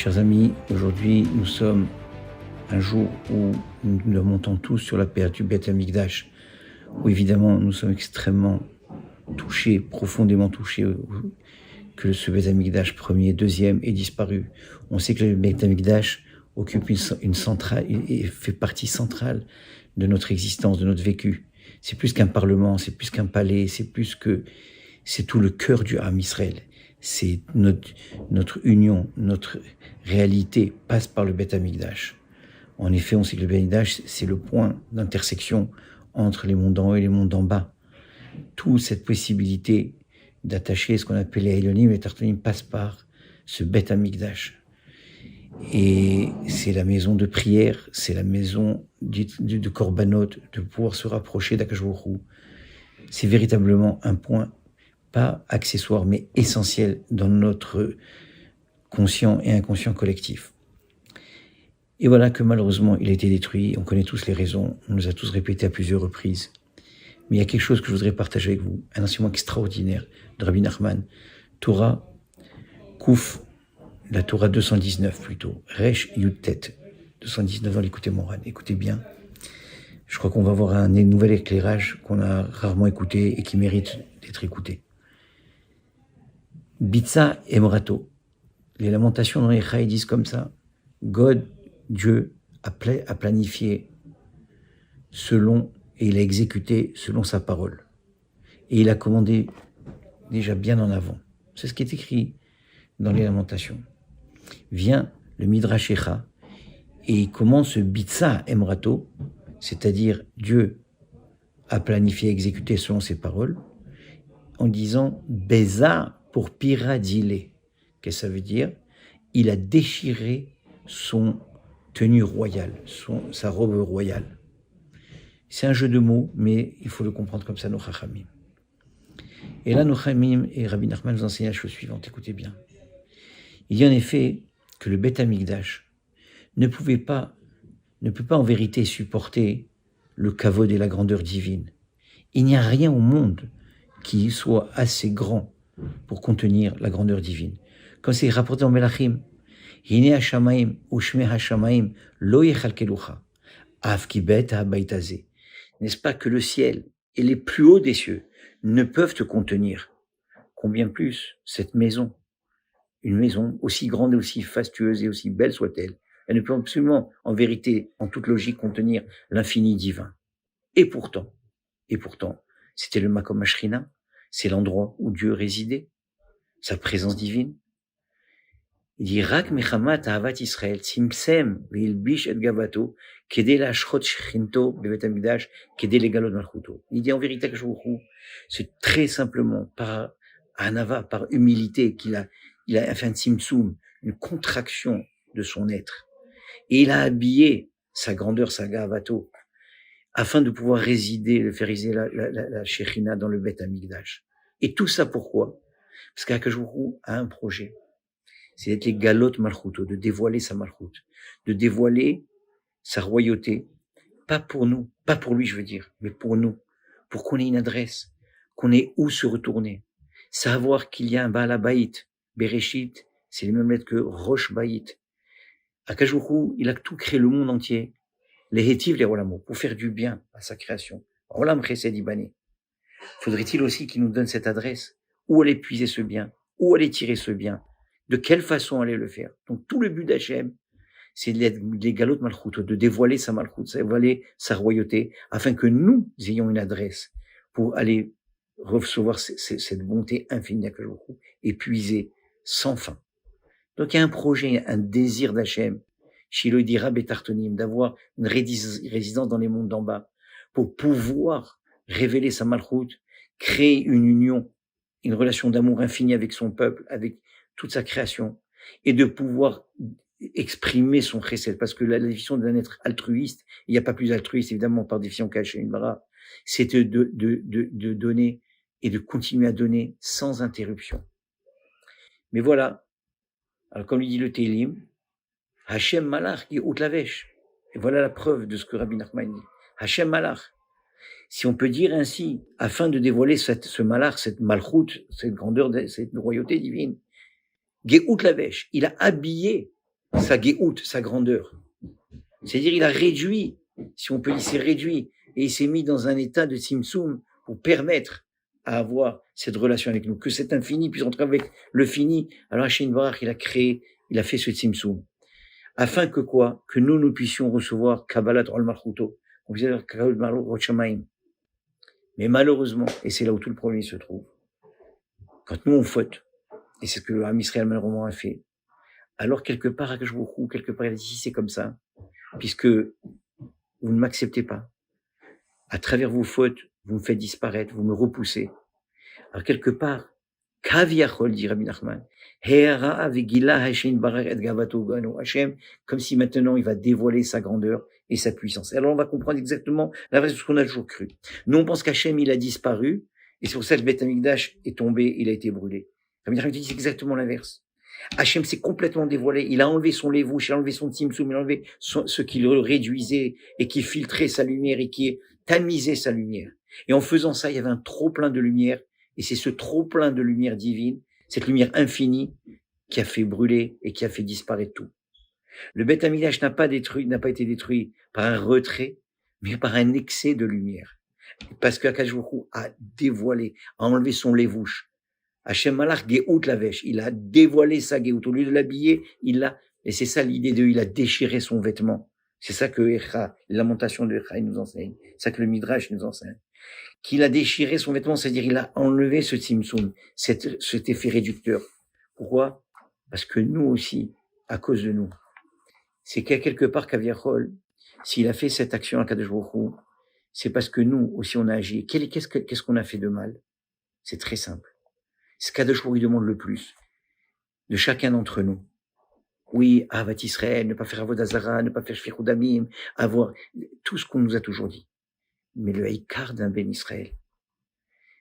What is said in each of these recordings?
Chers amis, aujourd'hui nous sommes un jour où nous montons tous sur la période du Beth Amikdash, où évidemment nous sommes extrêmement touchés, profondément touchés que ce Beth Amikdash premier, deuxième ait disparu. On sait que le Beth Amikdash occupe une centrale et fait partie centrale de notre existence, de notre vécu. C'est plus qu'un parlement, c'est plus qu'un palais, c'est tout le cœur du Ham Israël. C'est notre union, notre réalité passe par le Beth Amikdash. En effet, on sait que le Beth Amikdash, c'est le point d'intersection entre les mondes en haut et les mondes en bas. Toute cette possibilité d'attacher ce qu'on appelle les Eilonim et les Tartonim passe par ce Beth Amikdash. Et c'est la maison de prière, c'est la maison de Korbanot, de pouvoir se rapprocher d'Akadosh Baruch Hu. C'est véritablement un point, pas accessoire, mais essentiel dans notre conscient et inconscient collectif. Et voilà que malheureusement, il a été détruit. On connaît tous les raisons. On nous a tous répété à plusieurs reprises. Mais il y a quelque chose que je voudrais partager avec vous. Un enseignement extraordinaire de Rabbi Nachman. Torah Kouf, la Torah 219 plutôt. Resh Yud-Tet. 219 dans l'écouté Moran. Écoutez bien. Je crois qu'on va avoir un nouvel éclairage qu'on a rarement écouté et qui mérite d'être écouté. Bitsa Emrato. Les lamentations dans les Chaïs disent comme ça. God, Dieu, a planifié selon, et il a exécuté selon sa parole. Et il a commandé déjà bien en avant. C'est ce qui est écrit dans les lamentations. Vient le Midrash Echa et il commence ce Bitsa Emrato, c'est-à-dire Dieu a planifié, exécuté selon ses paroles, en disant Beza pour Piradile. Qu'est-ce que ça veut dire? Il a déchiré son tenue royale, sa robe royale. C'est un jeu de mots, mais il faut le comprendre comme ça, nos Chachamim. Et là, nos Chachamim et Rabbi Nachman nous enseignent la chose suivante, écoutez bien. Il dit en effet que le Beth Amikdash ne peut pas en vérité supporter le kavod et la grandeur divine. Il n'y a rien au monde qui soit assez grand pour contenir la grandeur divine. Comme c'est rapporté en Melachim, Hine Hashamaim Ushme Hashamaim Lo Yechalkelucha Av Ki Bet HaBaitazeh. N'est-ce pas que le ciel et les plus hauts des cieux ne peuvent te contenir? Combien plus cette maison, une maison aussi grande et aussi fastueuse et aussi belle soit-elle, elle ne peut absolument, en vérité, en toute logique, contenir l'infini divin. Et pourtant, c'était le Makom Ashrina, c'est l'endroit où Dieu résidait, sa présence divine. Il dit Rak mechamat ahavat Israël tzimtzem ve'ilbish et gavato kedei la'ashrot shechinto bevet hamikdash kedei legalot malchuto. Il dit en vérité que c'est très simplement par anava, par humilité qu'il a fait un tzimtzum, une contraction de son être. Et il a habillé sa grandeur, sa gavato, afin de pouvoir faire résider la Shechina dans le Bet Hamikdash. Et tout ça pourquoi? Parce qu'Akadosh Baruch Hu a un projet. C'est d'être les galot malchuto, de dévoiler sa malchut, de dévoiler sa royauté, pas pour nous, pas pour lui je veux dire, mais pour nous, pour qu'on ait une adresse, qu'on ait où se retourner, savoir qu'il y a un Baal HaBayit, Bereshit, c'est les mêmes lettres que Rosh Bayit. Akadosh Baruch Hu, il a tout créé le monde entier, les Hétiv, les Rolamo, pour faire du bien à sa création. Rolam Chesed Ibane. Faudrait-il aussi qu'il nous donne cette adresse, où aller puiser ce bien, où aller tirer ce bien, de quelle façon aller le faire. Donc tout le but d'Hachem, c'est les galotes malchut, de dévoiler sa malchut, de dévoiler sa royauté, afin que nous ayons une adresse pour aller recevoir cette bonté infinie d'Akadosh Baruch Hu, et puiser sans fin. Donc il y a un projet, un désir d'Hachem, Shilo dira betartonim, d'avoir une résidence dans les mondes d'en bas, pour pouvoir révéler sa malchut, créer une union, une relation d'amour infinie avec son peuple, avec toute sa création, et de pouvoir exprimer son chesed, parce que la définition d'un être altruiste, il n'y a pas plus altruiste évidemment par définition qu'Hachem une bara, c'est de donner et de continuer à donner sans interruption. Mais voilà, alors comme lui dit le Télim, Hachem Malach qui outlavesh, et voilà la preuve de ce que Rabbi Nachman dit. Hachem Malach, si on peut dire ainsi, afin de dévoiler ce Malach, cette malchut, cette grandeur, cette royauté divine, Geout Lavesh, il a habillé sa géout, sa grandeur. C'est-à-dire, il a réduit, si on peut dire, il s'est réduit, et il s'est mis dans un état de Tzimtzum pour permettre à avoir cette relation avec nous, que cet infini puisse entrer avec le fini. Alors Hachem Barach, il a fait ce Tzimtzum. Afin que quoi? Que nous puissions recevoir Kabbalat Ol Malchuto. On puisse dire Kabbalat Malchut Shamaim. Mais malheureusement, et c'est là où tout le problème se trouve, quand nous on faute, et c'est ce que le Ham Israël malheureusement a fait, alors quelque part, quelque part ici, c'est comme ça, puisque vous ne m'acceptez pas. À travers vos fautes, vous me faites disparaître, vous me repoussez. Alors quelque part, Kaviachol, dit Rabbi Nachman, Hashem, comme si maintenant il va dévoiler sa grandeur et sa puissance. Alors on va comprendre exactement l'inverse de ce qu'on a toujours cru. Nous on pense qu'Hachem il a disparu, et c'est pour ça que le Beth Amikdash est tombé, il a été brûlé. Rabbi Nachman dit c'est exactement l'inverse. Hachem s'est complètement dévoilé, il a enlevé son lévouche, il a enlevé son tzimtzum, il a enlevé ce qui le réduisait et qui filtrait sa lumière et qui tamisait sa lumière. Et en faisant ça, il y avait un trop plein de lumière, et c'est ce trop plein de lumière divine, cette lumière infinie, qui a fait brûler et qui a fait disparaître tout. Le Beth Amikdash n'a pas été détruit par un retrait, mais par un excès de lumière. Parce qu'Akadosh Baruch Hu a dévoilé, a enlevé son lévouche. Hachem Malach Geout Lavesh, il a dévoilé sa Geout. Au lieu de l'habiller, et c'est ça l'idée il a déchiré son vêtement. C'est ça que Echa, la lamentation de Echa, il nous enseigne. C'est ça que le Midrash nous enseigne. Qu'il a déchiré son vêtement, c'est-à-dire il a enlevé ce tzimtzum, cet effet réducteur. Pourquoi? Parce que nous aussi, à cause de nous, c'est qu'à quelque part Kaviachol, s'il a fait cette action à Kadosh Baruch Hu, c'est parce que nous aussi on a agi. Qu'est-ce qu'on a fait de mal? C'est très simple. Ce qu'Akadosh Baruch Hu demande le plus de chacun d'entre nous. Oui, Ahavat Israël, ne pas faire Avodah Zara, ne pas faire Shfichut Damim, avoir tout ce qu'on nous a toujours dit. Mais le haïkar d'un Ben Israël,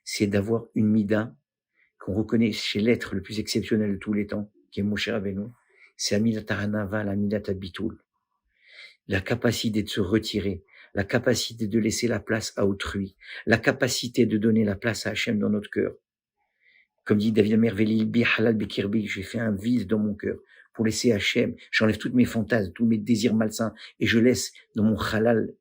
c'est d'avoir une mida qu'on reconnaît chez l'être le plus exceptionnel de tous les temps, qui est Moshe Rabbeinu, c'est la mida Taranava, la mida Tabitoul. La capacité de se retirer, la capacité de laisser la place à autrui, la capacité de donner la place à Hachem dans notre cœur. Comme dit David Merveli, Bi halal bekirbi, j'ai fait un vide dans mon cœur pour laisser Hachem, j'enlève toutes mes fantasmes, tous mes désirs malsains, et je laisse dans mon halal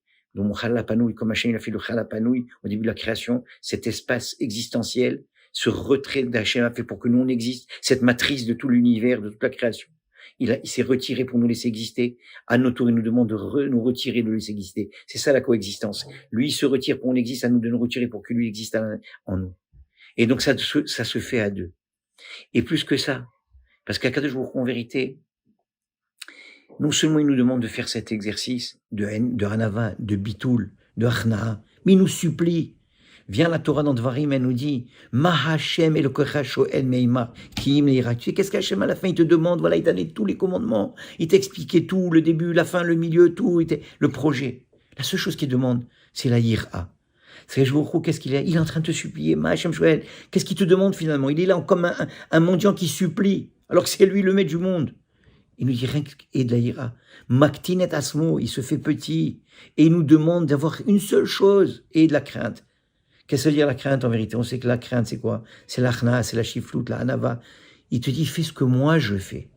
panouille, comme Hachem il a fait le halal panouille au début de la création, cet espace existentiel, ce retrait d'Hachem a fait pour que nous on existe, cette matrice de tout l'univers, de toute la création. Il s'est retiré pour nous laisser exister. À notre tour, il nous demande de nous retirer, de nous laisser exister. C'est ça la coexistence. Lui, il se retire pour qu'on existe, à nous de nous retirer pour que lui existe en nous. Et donc ça se fait à deux. Et plus que ça, parce qu'à Kadosh Baruch Hu, en vérité, non seulement il nous demande de faire cet exercice de Hanava, de Bitoul, de Achna, mais il nous supplie. Vient la Torah dans Dvarim, elle nous dit Ma Hashem Elokecha Shoel Meima Kiim Leira. Tu sais qu'est-ce qu'Hachem à la fin il te demande? Voilà, il t'a donné tous les commandements, il t'expliquait tout, le début, la fin, le milieu, tout, le projet. La seule chose qu'il demande, c'est la Yira. C'est qu'est-ce qu'il est? Il est en train de te supplier. Ma Hashem Shoel, qu'est-ce qu'il te demande finalement? Il est là comme un mendiant qui supplie, alors que c'est lui le maître du monde. Il nous dit rien et de la ira. Maktinet asmo, il se fait petit et il nous demande d'avoir une seule chose et de la crainte. Qu'est-ce que veut dire la crainte en vérité? On sait que la crainte c'est quoi? C'est l'achna, c'est la chifloute, la hanava. Il te dit fais ce que moi je fais.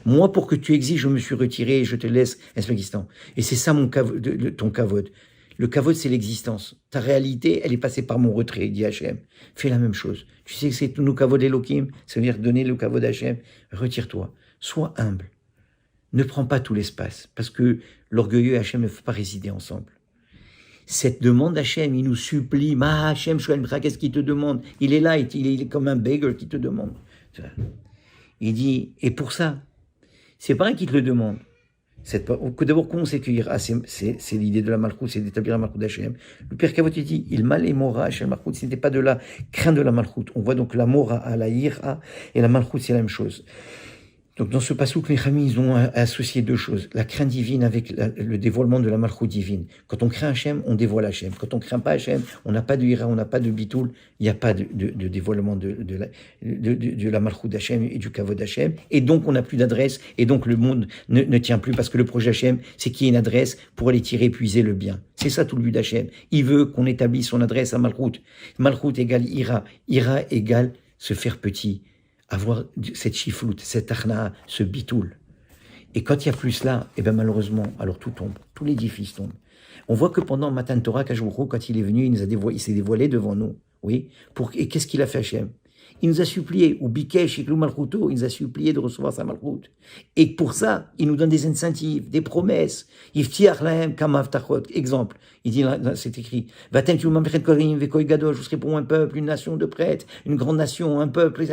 Moi pour que tu exiges, je me suis retiré et je te laisse existant. Et c'est ça ton kavod. Le kavod c'est l'existence. Ta réalité elle est passée par mon retrait, dit Hachem. Fais la même chose. Tu sais que c'est nous kavod Elohim, ça veut dire donner le kavod Hachem. Retire-toi. Sois humble. Ne prends pas tout l'espace, parce que l'orgueilleux et Hachem ne peuvent pas résider ensemble. Cette demande d'Hachem, il nous supplie, Ma Hachem, qu'est-ce qu'il te demande? Il est là, il est comme un beggar qui te demande. Il dit, et pour ça, c'est pas un qui te le demande. D'abord, comment c'est cueillir? C'est l'idée de la malchoute, c'est d'établir la malchoute d'Hachem. Le Père Kavot, il dit, il mal et mora Hachem malchoute, ce n'était pas de la crainte de la malchoute. On voit donc la mora à la ira, et la malchoute, c'est la même chose. Donc dans ce passouk, les Chachamim, ils ont associé deux choses. La crainte divine avec le dévoilement de la malchoute divine. Quand on craint Hachem, on dévoile Hachem. Quand on craint pas Hachem, on n'a pas de ira, on n'a pas de bitoul, il n'y a pas de dévoilement de la malchoute d'Hachem et du kavod d'Hachem. Et donc on n'a plus d'adresse, et donc le monde ne tient plus, parce que le projet Hachem, c'est qu'il y ait une adresse pour aller tirer, puiser le bien. C'est ça tout le but d'Hachem. Il veut qu'on établisse son adresse à malchoute. Malchoute égale ira. Ira égale se faire petit. Avoir cette chifloute, cette achna, ce bitoul. Et quand il n'y a plus cela, eh bien malheureusement, alors tout tombe, tout l'édifice tombe. On voit que pendant Matan Torah, Kajbourou, quand il est venu, il s'est dévoilé devant nous. Oui. Et qu'est-ce qu'il a fait Hachem? Il nous a supplié, ou Bikesh, Iklou Malchuto, il nous a supplié de recevoir sa Malchut. Et pour ça, il nous donne des incentives, des promesses. Yiftiach lahem kamav tachot. Exemple, il dit, c'est écrit, Vatem tu mamrechet korim vekoy gadol, je serai pour un peuple, une nation de prêtres, une grande nation, un peuple.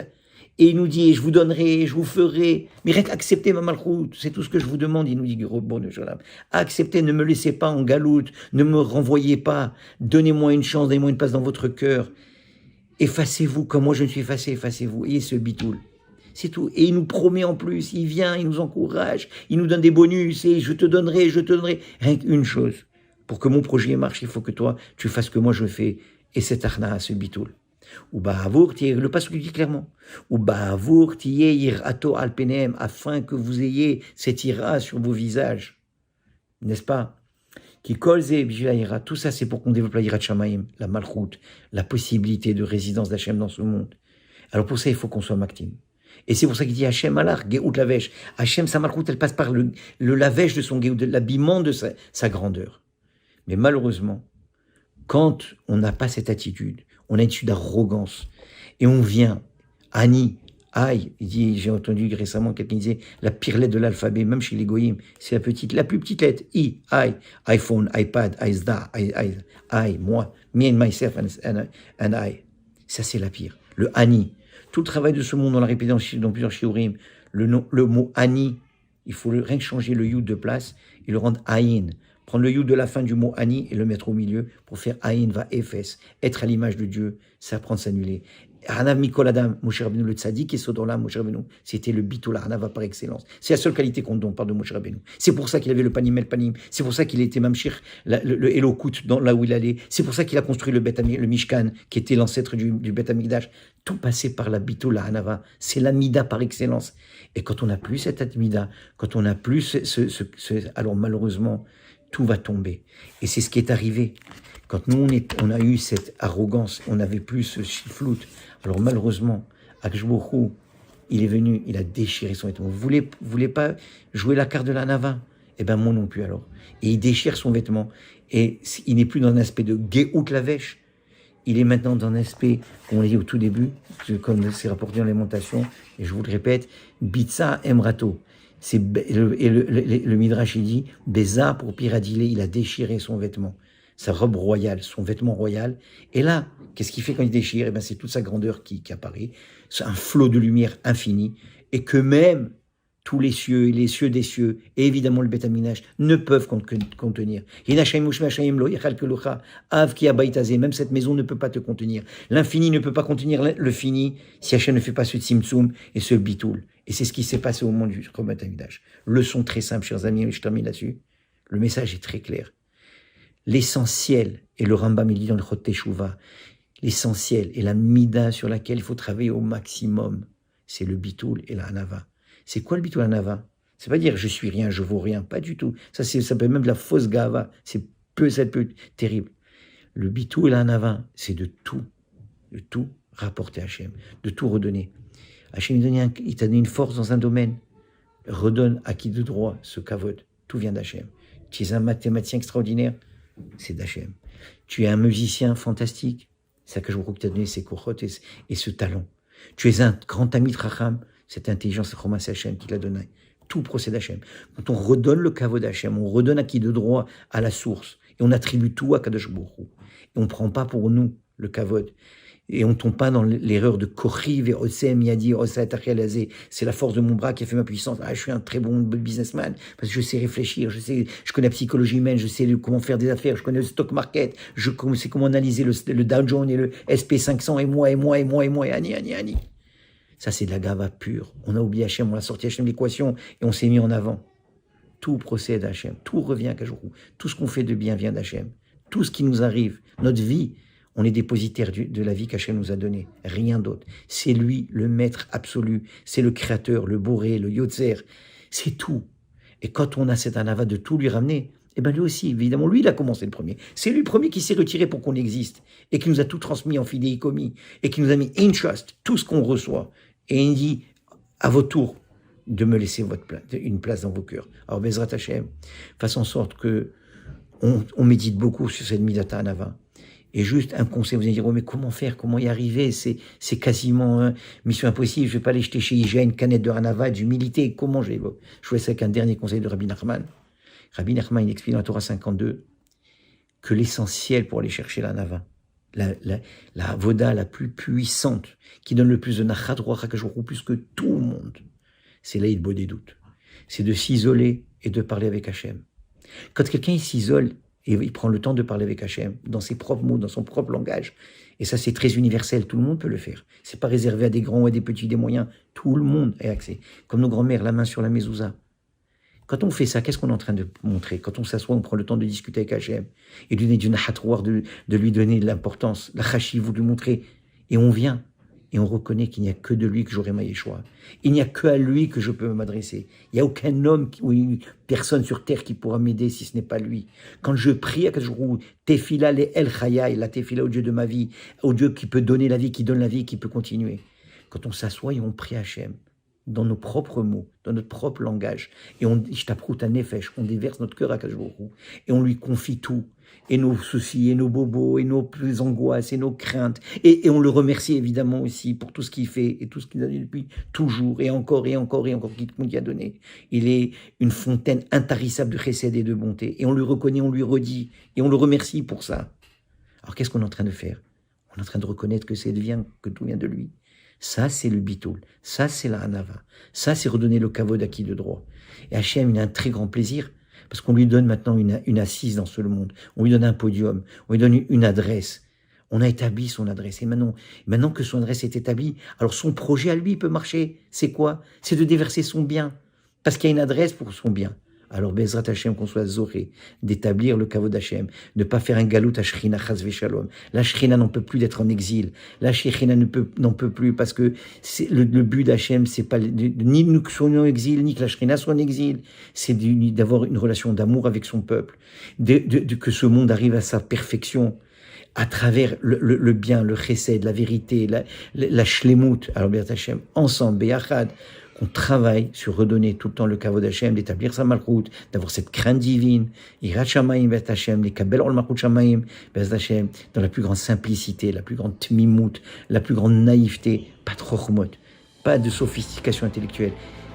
Et il nous dit, je vous donnerai, je vous ferai, mais rien qu'acceptez ma malchoute, c'est tout ce que je vous demande, il nous dit, bon de Jolam. Acceptez, ne me laissez pas en galoute, ne me renvoyez pas, donnez-moi une chance, donnez-moi une place dans votre cœur. Effacez-vous, comme moi je ne suis effacé, effacez-vous. Et ce bitoul. C'est tout. Et il nous promet en plus, il vient, il nous encourage, il nous donne des bonus, et je te donnerai. Rien qu'une chose. Pour que mon projet marche, il faut que toi, tu fasses ce que moi je fais. Et c'est Arna, ce bitoul. Ou ba'avour, le passage dit clairement. Ou ba'avour, tiye irato alpenem, afin que vous ayez cette ira sur vos visages. N'est-ce pas? Qui kolze bijila, tout ça c'est pour qu'on développe la ira de Shamaim, la malchoute, la possibilité de résidence d'Hachem dans ce monde. Alors pour ça, il faut qu'on soit maktim. Et c'est pour ça qu'il dit Hachem alar, geout lavesh. Hachem, sa malchoute, elle passe par le lavèche de son geout, l'habillement de sa grandeur. Mais malheureusement, quand on n'a pas cette attitude, on a une attitude d'arrogance, et on vient, Ani, aïe, il dit, j'ai entendu récemment quelqu'un disait, la pire lettre de l'alphabet, même chez les goyim, c'est la plus petite lettre, I, iPhone, iPad, ISDA, I, moi, me and myself and I. Ça, c'est la pire. Le Ani. Tout le travail de ce monde, on l'a répété dans plusieurs shiurim, le mot Ani, il faut rien que changer le yud de place et le rendre Aïn. Prendre le yud de la fin du mot Ani et le mettre au milieu pour faire Aïn va Ephes. Être à l'image de Dieu, c'est apprendre à s'annuler. Hanav Mikol Adam, Moshe Rabbeinu, le tzaddik et Sodolam, Moshe Rabbeinu, c'était le bitul Hanava par excellence. C'est la seule qualité qu'on parle de Moshe Rabbeinu. C'est pour ça qu'il avait le panim el panim. C'est pour ça qu'il était mamshir, le Elokut, là où il allait. C'est pour ça qu'il a construit le Mishkan, qui était l'ancêtre du Bet Hamikdash. Tout passait par la bitul Hanava. C'est la mida par excellence. Et quand on n'a plus cette mida, quand on n'a plus alors malheureusement, tout va tomber. Et c'est ce qui est arrivé. Quand nous, on a eu cette arrogance, on n'avait plus ce chiflout. Alors malheureusement, Akshbourou, il est venu, il a déchiré son vêtement. Vous voulez pas jouer la carte de la Nava? Eh bien, moi non plus alors. Et il déchire son vêtement. Et il n'est plus dans un aspect de Geout Lavesh. Il est maintenant dans un aspect, comme on l'a dit au tout début, comme c'est rapporté dans l'alimentation, et je vous le répète, Bitsa Emrato. Le Midrash, il dit, Béza pour Piradilé, il a déchiré son vêtement. Sa robe royale, son vêtement royal. Et là, qu'est-ce qu'il fait quand il déchire? Eh bien, c'est toute sa grandeur qui apparaît. C'est un flot de lumière infini. Et que même tous les cieux des cieux, et évidemment le Beth Amikdash, ne peuvent contenir. Même cette maison ne peut pas te contenir. L'infini ne peut pas contenir le fini si Hachem ne fait pas ce tzimtzum et ce bitoul. Et c'est ce qui s'est passé au moment du Beth Amikdash. Leçon très simple, chers amis, je termine là-dessus. Le message est très clair. L'essentiel, et le Rambam il dit dans le Chot Teshuvah, l'essentiel et la mida sur laquelle il faut travailler au maximum, c'est le bitoul et la hanava. C'est quoi le bitoul et la hanava? C'est pas dire je suis rien, je vaux rien, pas du tout. Ça peut être même de la fausse gava, c'est peu terrible. Le bitoul et la hanava, c'est de tout rapporter à Hachem, de tout redonner. Hachem il t'a donné une force dans un domaine, redonne à qui de droit ce kavod, tout vient d'Hachem. Tu es un mathématicien extraordinaire, c'est d'Hachem. Tu es un musicien fantastique, c'est que je crois que tu as donné ces kochot et ce talent. Tu es un grand ami de Racham, cette intelligence, c'est Hachem qui l'a donné. Tout procède d'Hachem. Quand on redonne le kavod d'Hachem, on redonne à qui de droit à la source, et on attribue tout à Kadosh Baruch Hu. Et on ne prend pas pour nous le kavod. Et on ne tombe pas dans l'erreur de Kochiv et Osem Yadi, Osatachel. C'est la force de mon bras qui a fait ma puissance. Je suis un très bon businessman parce que je sais réfléchir, je connais la psychologie humaine, je sais comment faire des affaires, je connais le stock market, je sais comment analyser le Dow Jones et le SP500 et moi, et Ani. Ça, c'est de la gava pure. On a oublié Hachem, on a sorti Hachem de l'équation et on s'est mis en avant. Tout procède à Hachem, tout revient à Kajorou. Tout ce qu'on fait de bien vient d'Hachem. Tout ce qui nous arrive, notre vie, on est dépositaire de la vie qu'Hachem nous a donnée, rien d'autre. C'est lui, le maître absolu, c'est le créateur, le boré, le yotzer, c'est tout. Et quand on a cet anava de tout lui ramener, eh bien lui aussi, évidemment, lui il a commencé le premier. C'est lui le premier qui s'est retiré pour qu'on existe, et qui nous a tout transmis en fidéicommis, et qui nous a mis in trust, tout ce qu'on reçoit. Et il dit, à votre tour, de me laisser une place dans vos cœurs. Alors, Bezrat Hashem, fasse en sorte que on médite beaucoup sur cette Midata Anava. Et juste un conseil, vous allez dire, oh, mais comment faire, comment y arriver, c'est quasiment mission impossible, je vais pas aller jeter chez IGA une canette de Anava, d'humilité, comment je vais vous laisse avec un dernier conseil de Rabbi Nachman. Rabbi Nachman, il explique dans la Torah 52 que l'essentiel pour aller chercher l'Anava, la avoda la plus puissante, qui donne le plus de nachat ruach HaKadosh Baruch Hu, plus que tout le monde, c'est l'Eid Bo des doutes. C'est de s'isoler et de parler avec Hachem. Quand quelqu'un s'isole et il prend le temps de parler avec Hachem, dans ses propres mots, dans son propre langage, et ça c'est très universel, tout le monde peut le faire. C'est pas réservé à des grands ou à des petits, des moyens, tout le monde a accès. Comme nos grands-mères, la main sur la mezouza. Quand on fait ça, qu'est-ce qu'on est en train de montrer? Quand on s'assoit, on prend le temps de discuter avec Hachem et de lui donner du nahatrouar, de lui donner de l'importance, la chashi, vous lui montrer. Et on vient et on reconnaît qu'il n'y a que de lui que j'aurai ma Yeshua. Il n'y a que à lui que je peux m'adresser. Il n'y a aucun homme ou une personne sur terre qui pourra m'aider si ce n'est pas lui. Quand je prie à Kajrou, Tefila le El Chayai, la Tefila au Dieu de ma vie, au Dieu qui peut donner la vie, qui donne la vie, qui peut continuer. Quand on s'assoit et on prie Hachem, dans nos propres mots, dans notre propre langage, et on on déverse notre cœur à Kajbourou, et on lui confie tout, et nos soucis, et nos bobos, et nos angoisses, et nos craintes, et on le remercie évidemment aussi pour tout ce qu'il fait, et tout ce qu'il a dit depuis toujours, et encore, qu'il nous a donné. Il est une fontaine intarissable de chesed et de bonté, et on lui reconnaît, on lui redit, et on le remercie pour ça. Alors qu'est-ce qu'on est en train de faire? On est en train de reconnaître que tout vient de lui. Ça, c'est le bitoul. Ça, c'est la hanava. Ça, c'est redonner le kavod acquis de droit. Et Hachem, il a un très grand plaisir parce qu'on lui donne maintenant une assise dans ce monde. On lui donne un podium. On lui donne une adresse. On a établi son adresse. Et maintenant que son adresse est établie, alors son projet à lui peut marcher. C'est quoi? C'est de déverser son bien. Parce qu'il y a une adresse pour son bien. Alors, Bezrat Hashem, qu'on soit zoré, d'établir le kavod d'Hachem, de ne pas faire un galout à Shrina, chas v'shalom. La Shrina n'en peut plus d'être en exil. La Shrina n'en peut plus parce que le but d'Hachem, c'est pas ni nous soyons en exil, ni que la Shrina soit en exil. C'est d'avoir une relation d'amour avec son peuple. Que ce monde arrive à sa perfection à travers le bien, le chesed, la vérité, la shlemut. Alors, Bezrat Hashem, ensemble, Beyachad, qu'on travaille sur redonner tout le temps le kavod d'Hachem, d'établir sa malchoute, d'avoir cette crainte divine, Yirat Shamayim Bezrat Hashem, les kabel ol malchut Shamayim Bezrat Hashem, dans la plus grande simplicité, la plus grande tmimout, la plus grande naïveté, pas de chokhmot, pas de sophistication intellectuelle.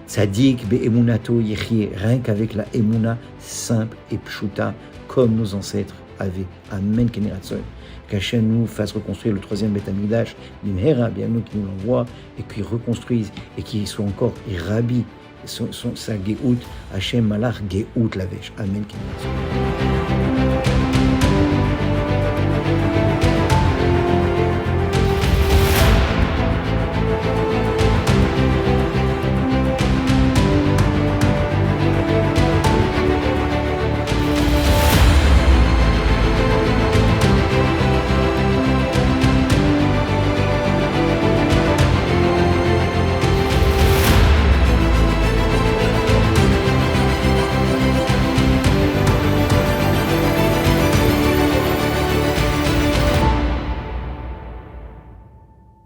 Tzadik be'emunato yechie, rien qu'avec la emuna simple et pshuta, comme nos ancêtres avaient. Amen Keneratzoy. Qu'Hachem nous fasse reconstruire le troisième Beth Amikdash, Bimhera, bien nous qui nous l'envoie, et qu'il reconstruise, et qu'il soit encore Rabbi, sa Geout, Hachem Malach Geout Lavesh. Amen.